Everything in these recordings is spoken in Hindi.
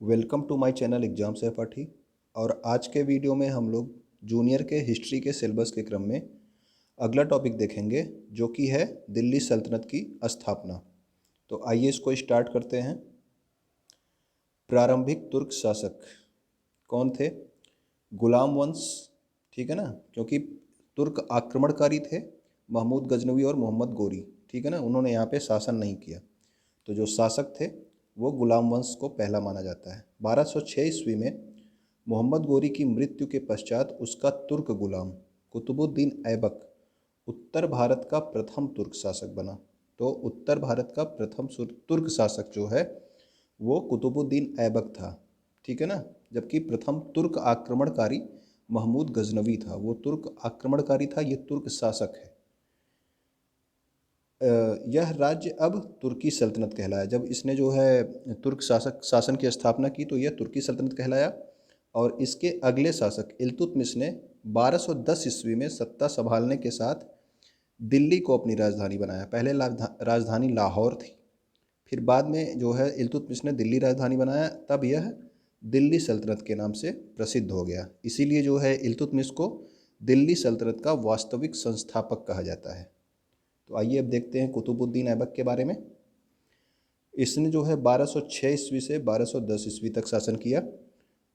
Welcome to my channel exam Sahpathi. और आज के वीडियो में हम लोग जूनियर के हिस्ट्री के सिलेबस के क्रम में अगला टॉपिक देखेंगे जो कि है दिल्ली सल्तनत की स्थापना। तो आइए इसको स्टार्ट करते हैं। प्रारंभिक तुर्क शासक कौन थे? गुलाम वंश, ठीक है ना, क्योंकि तुर्क आक्रमणकारी थे महमूद गजनवी और मोहम्मद गोरी, ठीक है ना, उन्होंने यहाँ पे शासन नहीं किया। तो जो शासक थे वो गुलाम वंश को पहला माना जाता है। 1206 ईस्वी में मोहम्मद गोरी की मृत्यु के पश्चात उसका तुर्क गुलाम कुतुबुद्दीन ऐबक उत्तर भारत का प्रथम तुर्क शासक बना। तो उत्तर भारत का प्रथम तुर्क शासक जो है वो कुतुबुद्दीन ऐबक था, ठीक है ना, जबकि प्रथम तुर्क आक्रमणकारी महमूद गजनवी था। वो तुर्क आक्रमणकारी था, ये तुर्क शासक है। यह राज्य अब तुर्की सल्तनत कहलाया। जब इसने जो है तुर्क शासन की स्थापना की तो यह तुर्की सल्तनत कहलाया। और इसके अगले शासक इल्तुतमिश ने 1210 ईस्वी में सत्ता संभालने के साथ दिल्ली को अपनी राजधानी बनाया। पहले राजधानी लाहौर थी, फिर बाद में जो है इल्तुतमिश ने दिल्ली राजधानी बनाया, तब यह दिल्ली सल्तनत के नाम से प्रसिद्ध हो गया। इसीलिए जो है इल्तुतमिश को दिल्ली सल्तनत का वास्तविक संस्थापक कहा जाता है। तो आइए अब देखते हैं कुतुबुद्दीन ऐबक के बारे में। इसने जो है 1206 ईस्वी से 1210 ईस्वी तक शासन किया।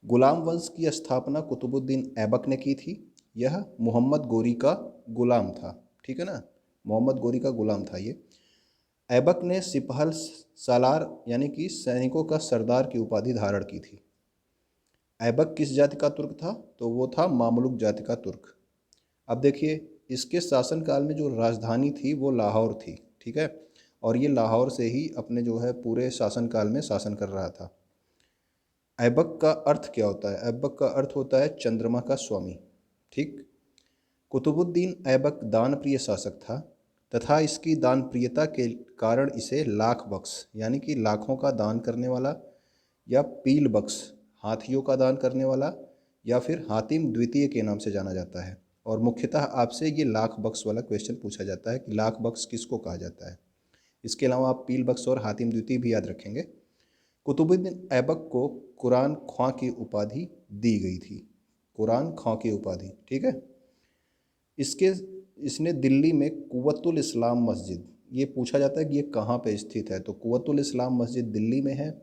गुलाम वंश की स्थापना कुतुबुद्दीन ऐबक ने की थी। यह मोहम्मद गोरी का गुलाम था, ठीक है ना, मोहम्मद गोरी का गुलाम था ये। ऐबक ने सिपहल सालार यानी कि सैनिकों का सरदार की उपाधि धारण की थी। ऐबक किस जाति का तुर्क था? तो वो था मामलुक जाति का तुर्क। अब देखिए, इसके शासनकाल में जो राजधानी थी वो लाहौर थी, ठीक है, और ये लाहौर से ही अपने जो है पूरे शासनकाल में शासन कर रहा था। ऐबक का अर्थ क्या होता है? ऐबक का अर्थ होता है चंद्रमा का स्वामी, ठीक। कुतुबुद्दीन ऐबक दानप्रिय शासक था तथा इसकी दानप्रियता के कारण इसे लाख बख्श यानी कि लाखों का दान करने वाला, या पील बख्श हाथियों का दान करने वाला, या फिर हातिम द्वितीय के नाम से जाना जाता है। और मुख्यतः आपसे ये लाख बख्श वाला क्वेश्चन पूछा जाता है कि लाख बख्श किसको कहा जाता है। इसके अलावा आप पील बख्श और हातिम द्वितीय भी याद रखेंगे। कुतुबुद्दीन ऐबक को कुरान ख्वां की उपाधि दी गई थी, कुरान ख्वां की उपाधि, ठीक है। इसके इसने दिल्ली में कुव्वतुल इस्लाम मस्जिद, ये पूछा जाता है कि ये कहाँ पे स्थित है, तो कुव्वतुल इस्लाम मस्जिद दिल्ली में है,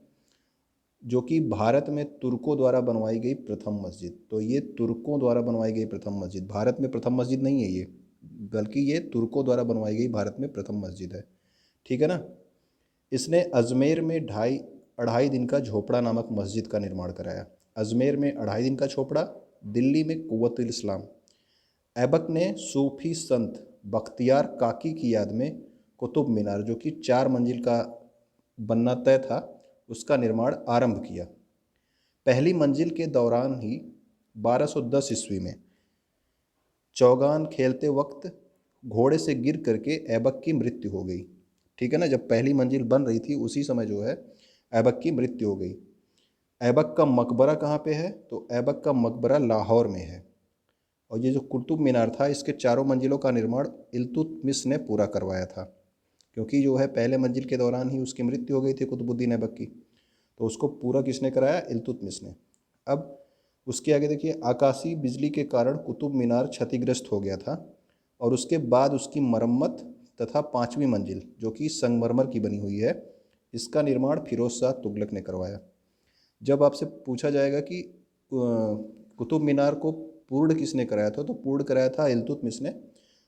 जो कि भारत में तुर्कों द्वारा बनवाई गई प्रथम मस्जिद। तो ये तुर्कों द्वारा बनवाई गई प्रथम मस्जिद, भारत में प्रथम मस्जिद नहीं है ये, बल्कि ये तुर्कों द्वारा बनवाई गई भारत में प्रथम मस्जिद है, ठीक है ना। इसने अजमेर में ढाई अढ़ाई दिन का झोपड़ा नामक मस्जिद का निर्माण कराया। अजमेर में अढ़ाई दिन का झोपड़ा, दिल्ली में कुव्वतुल इस्लाम। ऐबक ने सूफी संत बख्तियार काकी की याद में कुतुब मीनार, जो कि 4 मंजिल का बनना तय था, उसका निर्माण आरंभ किया। पहली मंजिल के दौरान ही 1210 ईस्वी में चौगान खेलते वक्त घोड़े से गिर करके ऐबक की मृत्यु हो गई, ठीक है ना। जब पहली मंजिल बन रही थी उसी समय जो है ऐबक की मृत्यु हो गई। ऐबक का मकबरा कहाँ पे है? तो ऐबक का मकबरा लाहौर में है। और ये जो कुतुब मीनार था इसके 4 मंजिलों का निर्माण इल्तुतमिश ने पूरा करवाया था, क्योंकि जो है पहले मंजिल के दौरान ही उसकी मृत्यु हो गई थी कुतुबुद्दीन ऐबक की, तो उसको पूरा किसने कराया? इल्तुतमिश ने। अब उसके आगे देखिए, आकाशीय बिजली के कारण कुतुब मीनार क्षतिग्रस्त हो गया था और उसके बाद उसकी मरम्मत तथा 5वीं मंजिल जो कि संगमरमर की बनी हुई है, इसका निर्माण फिरोज शाह तुगलक ने करवाया। जब आपसे पूछा जाएगा कि कुतुब मीनार को पूर्ण किसने कराया था, तो पूर्ण कराया था इल्तुतमिश ने।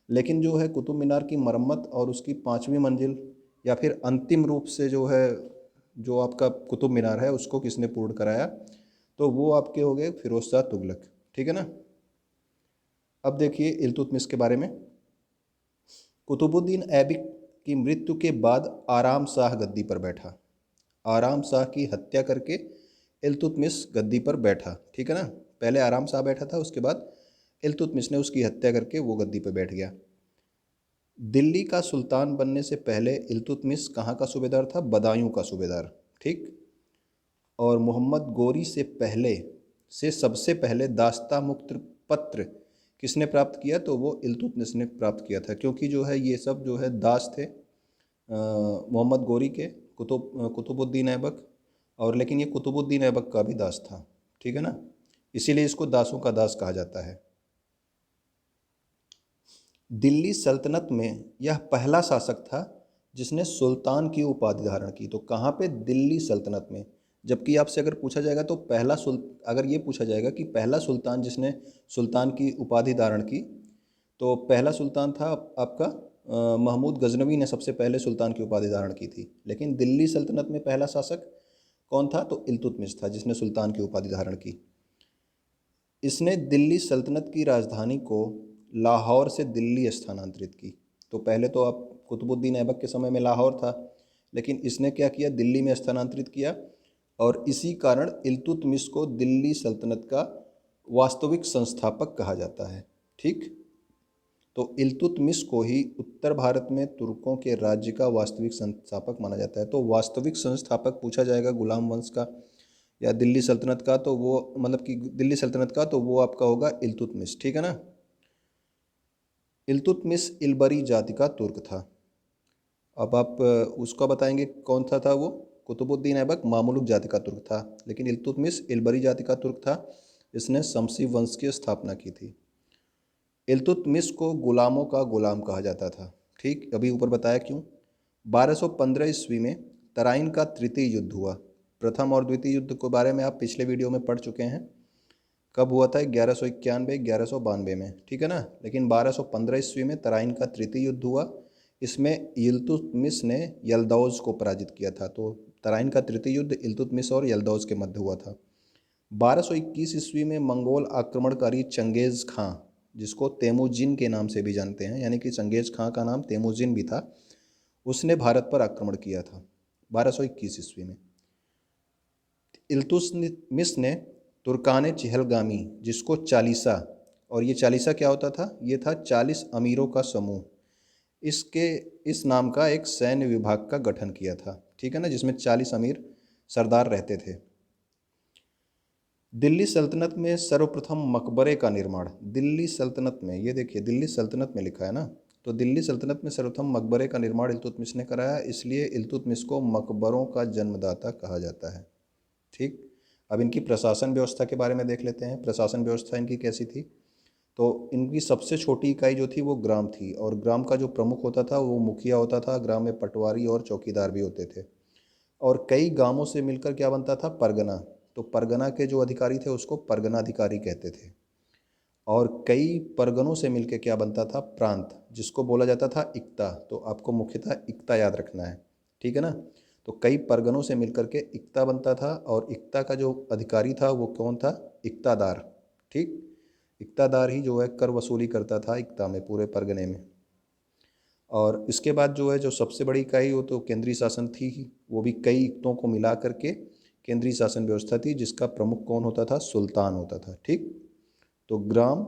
लेकिन जो है कुतुब मीनार की मरम्मत और उसकी 5वीं मंजिल या फिर अंतिम रूप से जो है जो आपका कुतुब मीनार है उसको किसने पूर्ण कराया, तो वो आपके हो गए फिरोज शाह तुगलक, ठीक है ना। अब देखिए इल्तुतमिश के बारे में। कुतुबुद्दीन ऐबक की मृत्यु के बाद आराम शाह गद्दी पर बैठा। आराम शाह की हत्या करके इल्तुतमिश गद्दी पर बैठा, ठीक है ना। पहले आराम शाह बैठा था, उसके बाद इल्तुतमिश ने उसकी हत्या करके वो गद्दी पर बैठ गया। दिल्ली का सुल्तान बनने से पहले इल्तुतमिश कहाँ का सूबेदार था? बदायूं का सूबेदार, ठीक। और मोहम्मद गोरी से सबसे पहले दास्ता मुक्त पत्र किसने प्राप्त किया? तो वो इल्तुतमिश ने प्राप्त किया था, क्योंकि जो है ये सब जो है दास थे मोहम्मद गोरी के, कुतुबुद्दीन ऐबक और लेकिन ये कुतुबुद्दीन ऐबक का भी दास था, ठीक है ना, इसीलिए इसको दासों का दास कहा जाता है। दिल्ली सल्तनत में यह पहला शासक था जिसने सुल्तान की उपाधि धारण की। तो कहाँ पे? दिल्ली सल्तनत में। जबकि आपसे अगर पूछा जाएगा तो अगर ये पूछा जाएगा कि पहला सुल्तान जिसने सुल्तान की उपाधि धारण की, तो पहला सुल्तान था आपका महमूद गजनवी ने सबसे पहले सुल्तान की उपाधि धारण की थी। लेकिन दिल्ली सल्तनत में पहला शासक कौन था? तो इल्तुतमिश था जिसने सुल्तान की उपाधि धारण की। इसने दिल्ली सल्तनत की राजधानी को लाहौर से दिल्ली स्थानांतरित की। तो पहले तो आप कुतुबुद्दीन ऐबक के समय में लाहौर था, लेकिन इसने क्या किया? दिल्ली में स्थानांतरित किया, और इसी कारण इल्तुतमिश को दिल्ली सल्तनत का वास्तविक संस्थापक कहा जाता है। ठीक, तो इल्तुतमिश को ही उत्तर भारत में तुर्कों के राज्य का वास्तविक संस्थापक माना जाता है। तो वास्तविक संस्थापक पूछा जाएगा गुलाम वंश का या दिल्ली सल्तनत का, तो वो मतलब कि दिल्ली सल्तनत का, तो वो आपका होगा इल्तुतमिश, ठीक है ना। इल्तुतमिश इलबरी जाति का तुर्क था। अब आप उसका बताएंगे कौन था वो? कुतुबुद्दीन ऐबक मामलुक जाति का तुर्क था, लेकिन इल्तुतमिश इलबरी जाति का तुर्क था। इसने शमसी वंश की स्थापना की थी। इल्तुतमिश को गुलामों का गुलाम कहा जाता था। ठीक, अभी ऊपर बताया क्यों। 1215 ईस्वी में तराइन का तृतीय युद्ध हुआ। प्रथम और द्वितीय युद्ध के बारे में आप पिछले वीडियो में पढ़ चुके हैं। कब हुआ था? 1191 1192 में, ठीक है ना। लेकिन 1215 ईस्वी में तराइन का तृतीय युद्ध हुआ। इसमें इल्तुतमिश ने यल्दौज को पराजित किया था। तो तराइन का तृतीय युद्ध इल्तुतमिश और यल्दौज के मध्य हुआ था। 1221 ईस्वी में मंगोल आक्रमणकारी चंगेज़ खां, जिसको तेमुजिन के नाम से भी जानते हैं, यानी कि चंगेज़ खां का नाम तेमुजिन भी था, उसने भारत पर आक्रमण किया था 1221 ईस्वी में। इल्तुतमिश ने तुर्कान चिहलगामी, जिसको चालीसा, और ये चालीसा क्या होता था? ये था 40 अमीरों का समूह, इसके इस नाम का एक सैन्य विभाग का गठन किया था, ठीक है ना, जिसमें 40 अमीर सरदार रहते थे। दिल्ली सल्तनत में सर्वप्रथम मकबरे का निर्माण, दिल्ली सल्तनत में, ये देखिए दिल्ली सल्तनत में लिखा है ना, तो दिल्ली सल्तनत में सर्वप्रथम मकबरे का निर्माण इल्तुतमिश ने कराया, इसलिए इल्तुतमिश को मकबरों का जन्मदाता कहा जाता है। ठीक, अब इनकी प्रशासन व्यवस्था के बारे में देख लेते हैं। प्रशासन व्यवस्था इनकी कैसी थी? तो इनकी सबसे छोटी इकाई जो थी वो ग्राम थी, और ग्राम का जो प्रमुख होता था वो मुखिया होता था। ग्राम में पटवारी और चौकीदार भी होते थे, और कई गांवों से मिलकर क्या बनता था? परगना। तो परगना के जो अधिकारी थे उसको परगनाधिकारी कहते थे, और कई परगनों से मिलकर क्या बनता था? प्रांत, जिसको बोला जाता था इक्ता। तो आपको मुख्यतः इक्ता याद रखना है, ठीक है ना। तो कई परगनों से मिलकर के इक्ता बनता था, और इक्ता का जो अधिकारी था वो कौन था? इक्तादार। ठीक, इक्तादार ही जो है कर वसूली करता था इक्ता में, पूरे परगने में। और इसके बाद जो है जो सबसे बड़ी इकाई वो तो केंद्रीय शासन थी ही, वो भी कई इक्तों को मिला करके केंद्रीय शासन व्यवस्था थी, जिसका प्रमुख कौन होता था? सुल्तान होता था। ठीक, तो ग्राम,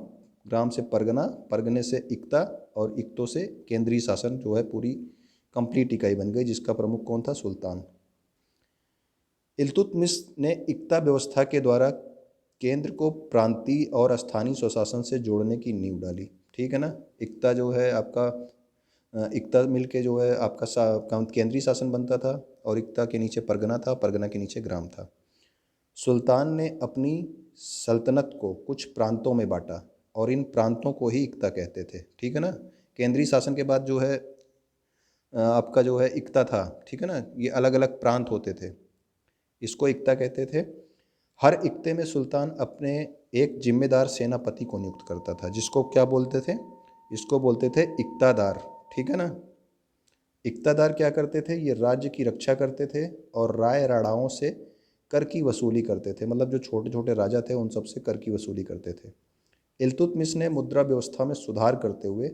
ग्राम से परगना, परगने से इक्ता, और इक्तों से केंद्रीय शासन जो है पूरी कंप्लीट इकाई बन गई, जिसका प्रमुख कौन था? सुल्तान। इल्तुतमिश ने इक्ता व्यवस्था के द्वारा केंद्र को प्रांतीय और स्थानीय स्वशासन से जोड़ने की नींव डाली, ठीक है ना। इक्ता जो है आपका इक्ता मिल के जो है आपका केंद्रीय शासन बनता था, और इक्ता के नीचे परगना था, परगना के नीचे ग्राम था। सुल्तान ने अपनी सल्तनत को कुछ प्रांतों में बांटा, और इन प्रांतों को ही इक्ता कहते थे, ठीक है ना। केंद्रीय शासन के बाद जो है आपका जो है इक्ता था, ठीक है ना। ये अलग अलग प्रांत होते थे, इसको इक्ता कहते थे। हर इक्ते में सुल्तान अपने एक जिम्मेदार सेनापति को नियुक्त करता था, जिसको क्या बोलते थे? इसको बोलते थे इक्तादार, ठीक है ना। इक्तादार क्या करते थे? ये राज्य की रक्षा करते थे और राय राणाओं से कर की वसूली करते थे, मतलब जो छोटे छोटे राजा थे उन सब से कर की वसूली करते थे। इल्तुतमिश ने मुद्रा व्यवस्था में सुधार करते हुए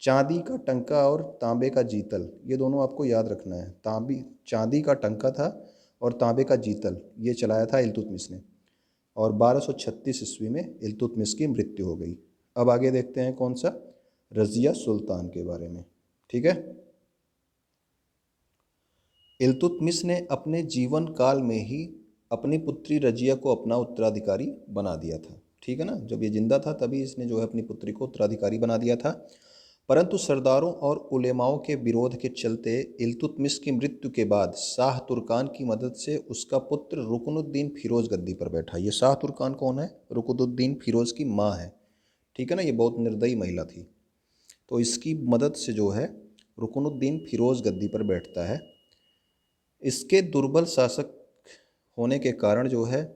चांदी का टंका और तांबे का जीतल, ये दोनों आपको याद रखना है। चांदी का टंका था और तांबे का जीतल, ये चलाया था इल्तुतमिश ने। और 1236 ईस्वी में इल्तुतमिश की मृत्यु हो गई। अब आगे देखते हैं कौन सा? रज़िया सुल्तान के बारे में, ठीक है। इल्तुतमिश ने अपने जीवन काल में ही अपनी पुत्री रजिया को अपना उत्तराधिकारी बना दिया था, ठीक है ना। जब ये जिंदा था तभी इसने जो है अपनी पुत्री को उत्तराधिकारी बना दिया था। परंतु सरदारों और उलेमाओं के विरोध के चलते इल्तुतमिश की मृत्यु के बाद शाह तुर्कान की मदद से उसका पुत्र रुकनुद्दीन फिरोज गद्दी पर बैठा। ये शाह तुर्कान कौन है? रुकनुद्दीन फिरोज की माँ है, ठीक है ना। ये बहुत निर्दयी महिला थी, तो इसकी मदद से जो है रुकनुद्दीन फिरोज गद्दी पर बैठता है। इसके दुर्बल शासक होने के कारण जो है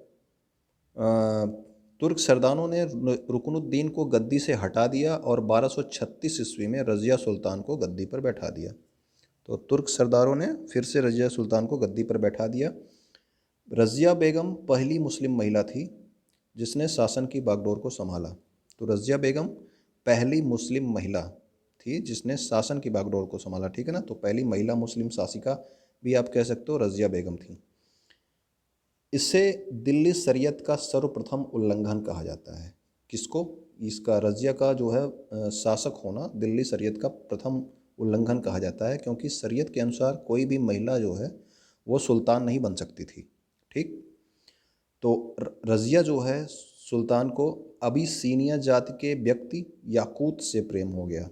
तुर्क सरदारों ने रुकनुद्दीन को गद्दी से हटा दिया और 1236 ईस्वी में रज़िया सुल्तान को गद्दी पर बैठा दिया। तो तुर्क सरदारों ने फिर से रज़िया सुल्तान को गद्दी पर बैठा दिया। रज़िया बेगम पहली मुस्लिम महिला थी जिसने शासन की बागडोर को संभाला। तो रज़िया बेगम पहली मुस्लिम महिला थी जिसने शासन की बागडोर को संभाला, ठीक है ना। तो पहली महिला मुस्लिम शासिका भी आप कह सकते हो रज़िया बेगम थी। इसे दिल्ली शरीयत का सर्वप्रथम उल्लंघन कहा जाता है। किसको? इसका रज़िया का जो है शासक होना दिल्ली शरीयत का प्रथम उल्लंघन कहा जाता है, क्योंकि शरीयत के अनुसार कोई भी महिला जो है वो सुल्तान नहीं बन सकती थी, ठीक। तो रज़िया जो है सुल्तान को अबिसीनिया जाति के व्यक्ति याकूत से प्रेम हो गया,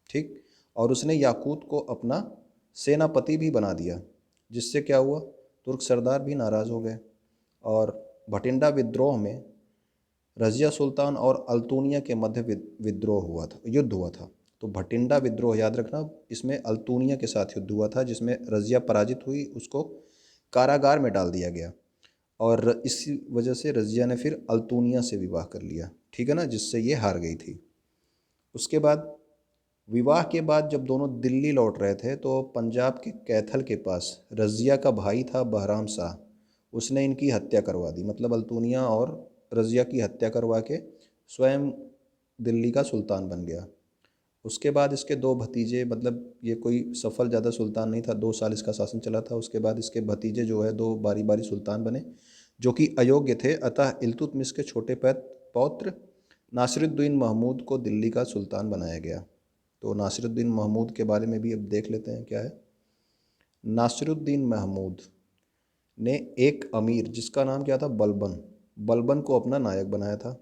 ठीक, और उसने याकूत को अपना सेनापति भी बना दिया, जिससे क्या हुआ, तुर्क सरदार भी नाराज़ हो गए और भटिंडा विद्रोह में रज़िया सुल्तान और अल्तूनिया के मध्य विद्रोह हुआ था, युद्ध हुआ था। तो भटिंडा विद्रोह याद रखना, इसमें अल्तूनिया के साथ युद्ध हुआ था जिसमें रज़िया पराजित हुई, उसको कारागार में डाल दिया गया और इसी वजह से रज़िया ने फिर अल्तूनिया से विवाह कर लिया, ठीक है ना, जिससे ये हार गई थी। उसके बाद विवाह के बाद जब दोनों दिल्ली लौट रहे थे तो पंजाब के कैथल के पास रज़िया का भाई था बहराम शाह, उसने इनकी हत्या करवा दी। मतलब अल्तूनिया और रज़िया की हत्या करवा के स्वयं दिल्ली का सुल्तान बन गया। उसके बाद इसके दो भतीजे, मतलब ये कोई सफल ज़्यादा सुल्तान नहीं था, 2 साल इसका शासन चला था। उसके बाद इसके भतीजे जो है 2 बारी बारी सुल्तान बने जो कि अयोग्य थे। अतः इल्तुतमिश के छोटे पौत्र नासिरुद्दीन महमूद को दिल्ली का सुल्तान बनाया गया। तो नासिरुद्दीन महमूद के बारे में भी अब देख लेते हैं क्या है। नासिरुद्दीन महमूद ने एक अमीर जिसका नाम क्या था, बलबन को अपना नायक बनाया था।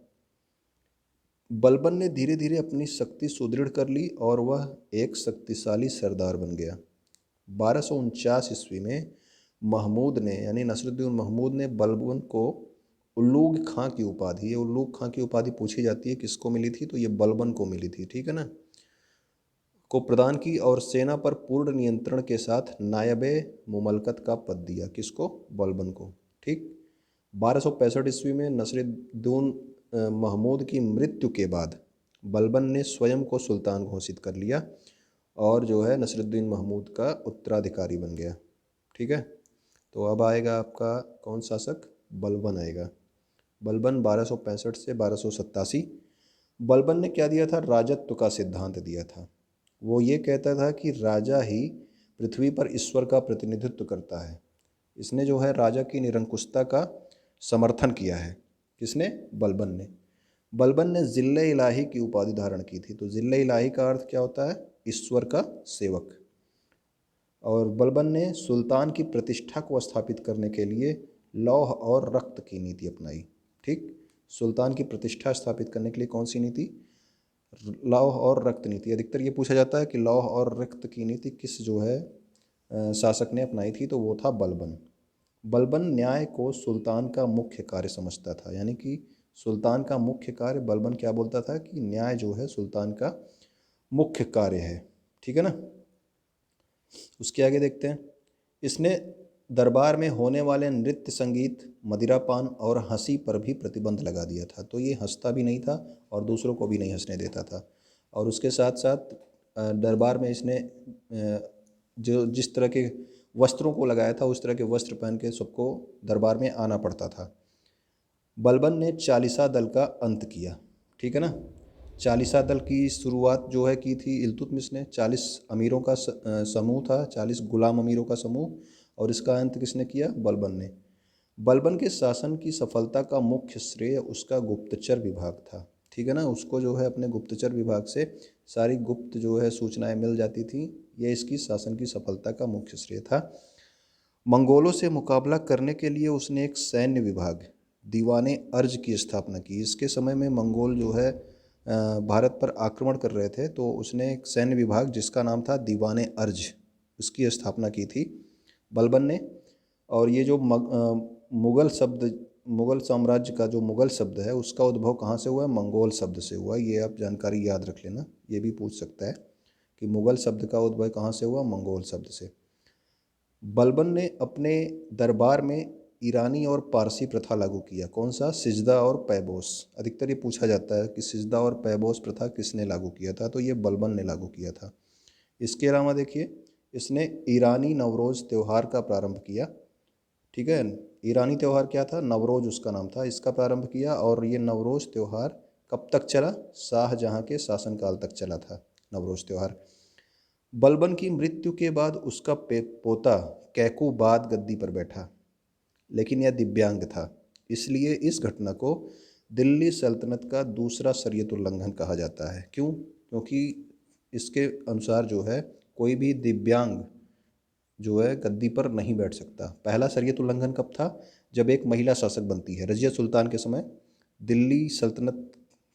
बलबन ने धीरे धीरे अपनी शक्ति सुदृढ़ कर ली और वह एक शक्तिशाली सरदार बन गया। 1249 ईस्वी में महमूद ने यानी नसरुद्दीन महमूद ने बलबन को उल्लूग खां की उपाधि, ये उल्लूग खां की उपाधि पूछी जाती है किसको मिली थी, तो ये बलबन को मिली थी, ठीक है ना, को प्रदान की और सेना पर पूर्ण नियंत्रण के साथ नायबे मुमलकत का पद दिया। किसको? बलबन को, ठीक। 1265 ईस्वी में नसरुद्दीन महमूद की मृत्यु के बाद बलबन ने स्वयं को सुल्तान घोषित कर लिया और जो है नसरुद्दीन महमूद का उत्तराधिकारी बन गया, ठीक है। तो अब आएगा आपका कौन शासक? बलबन आएगा। बलबन 1265 से 1287। बलबन ने क्या दिया था? राजत्व का सिद्धांत दिया था। वो ये कहता था कि राजा ही पृथ्वी पर ईश्वर का प्रतिनिधित्व करता है। इसने जो है राजा की निरंकुशता का समर्थन किया है। किसने? बलबन ने। बलबन ने ज़िल्ले इलाही की उपाधि धारण की थी। तो ज़िल्ले इलाही का अर्थ क्या होता है? ईश्वर का सेवक। और बलबन ने सुल्तान की प्रतिष्ठा को स्थापित करने के लिए लौह और रक्त की नीति अपनाई, ठीक। सुल्तान की प्रतिष्ठा स्थापित करने के लिए कौन सी नीति? लौह और रक्त नीति। अधिकतर ये पूछा जाता है कि लौह और रक्त की नीति किस जो है शासक ने अपनाई थी, तो वो था बलबन। बलबन न्याय को सुल्तान का मुख्य कार्य समझता था, यानी कि सुल्तान का मुख्य कार्य, बलबन क्या बोलता था कि न्याय जो है सुल्तान का मुख्य कार्य है, ठीक है ना। उसके आगे देखते हैं। इसने दरबार में होने वाले नृत्य, संगीत, मदिरापान और हंसी पर भी प्रतिबंध लगा दिया था। तो ये हंसता भी नहीं था और दूसरों को भी नहीं हंसने देता था। और उसके साथ साथ दरबार में इसने जो जिस तरह के वस्त्रों को लगाया था उस तरह के वस्त्र पहन के सबको दरबार में आना पड़ता था। बलबन ने चालीसा दल का अंत किया, ठीक है ना। चालीसा दल की शुरुआत जो है की थी इल्तुतमिश ने। 40 अमीरों का समूह था, 40 गुलाम अमीरों का समूह, और इसका अंत किसने किया? बलबन ने। बलबन के शासन की सफलता का मुख्य श्रेय उसका गुप्तचर विभाग था, ठीक है ना। उसको जो है अपने गुप्तचर विभाग से सारी गुप्त जो है सूचनाएं मिल जाती थी। ये इसकी शासन की सफलता का मुख्य श्रेय था। मंगोलों से मुकाबला करने के लिए उसने एक सैन्य विभाग, दीवाने अर्ज की स्थापना की। इसके समय में मंगोल जो है भारत पर आक्रमण कर रहे थे, तो उसने एक सैन्य विभाग जिसका नाम था दीवाने अर्ज, उसकी स्थापना की थी बलबन ने। और ये जो मुग़ल शब्द, मुग़ल साम्राज्य का जो मुग़ल शब्द है उसका उद्भव कहाँ से हुआ है? मंगोल शब्द से हुआ। ये आप जानकारी याद रख लेना, ये भी पूछ सकता है कि मुग़ल शब्द का उद्भव कहाँ से हुआ? मंगोल शब्द से। बलबन ने अपने दरबार में ईरानी और पारसी प्रथा लागू किया। कौन सा? सिजदा और पैबोस। अधिकतर ये पूछा जाता है कि सिजदा और पैबोस प्रथा किसने लागू किया था, तो ये बलबन ने लागू किया था। इसके अलावा देखिए, इसने ईरानी नवरोज़ त्यौहार का प्रारंभ किया। ठीक है, ईरानी त्यौहार क्या था? नवरोज़ उसका नाम था, इसका प्रारंभ किया। और ये नवरोज़ त्यौहार कब तक चला? शाहजहाँ के शासनकाल तक चला था नवरोज़ त्यौहार। बलबन की मृत्यु के बाद उसका पोता कैकुबाद गद्दी पर बैठा, लेकिन यह दिव्यांग था, इसलिए इस घटना को दिल्ली सल्तनत का दूसरा शरीयत उल्लंघन कहा जाता है। क्यों? क्योंकि इसके अनुसार जो है कोई भी दिव्यांग जो है गद्दी पर नहीं बैठ सकता। पहला शरीयत उल्लंघन कब था? जब एक महिला शासक बनती है। रज़िया सुल्तान के समय दिल्ली सल्तनत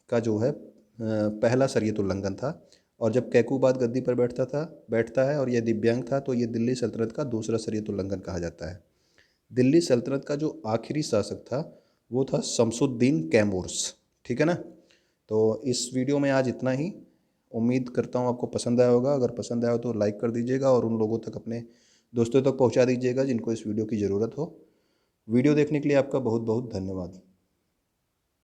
का जो है पहला शरीयत उल्लंघन था। और जब कैकुबाद गद्दी पर बैठता है और यह दिव्यांग था, तो ये दिल्ली सल्तनत का दूसरा शरीयत उल्लंघन कहा जाता है। दिल्ली सल्तनत का जो आखिरी शासक था वो था शमसुद्दीन कैमूर्स। ठीक है ना? तो इस वीडियो में आज इतना ही। उम्मीद करता हूँ आपको पसंद आया होगा। अगर पसंद आया हो तो लाइक कर दीजिएगा और उन लोगों तक, अपने दोस्तों तक पहुँचा दीजिएगा जिनको इस वीडियो की ज़रूरत हो। वीडियो देखने के लिए आपका बहुत बहुत धन्यवाद।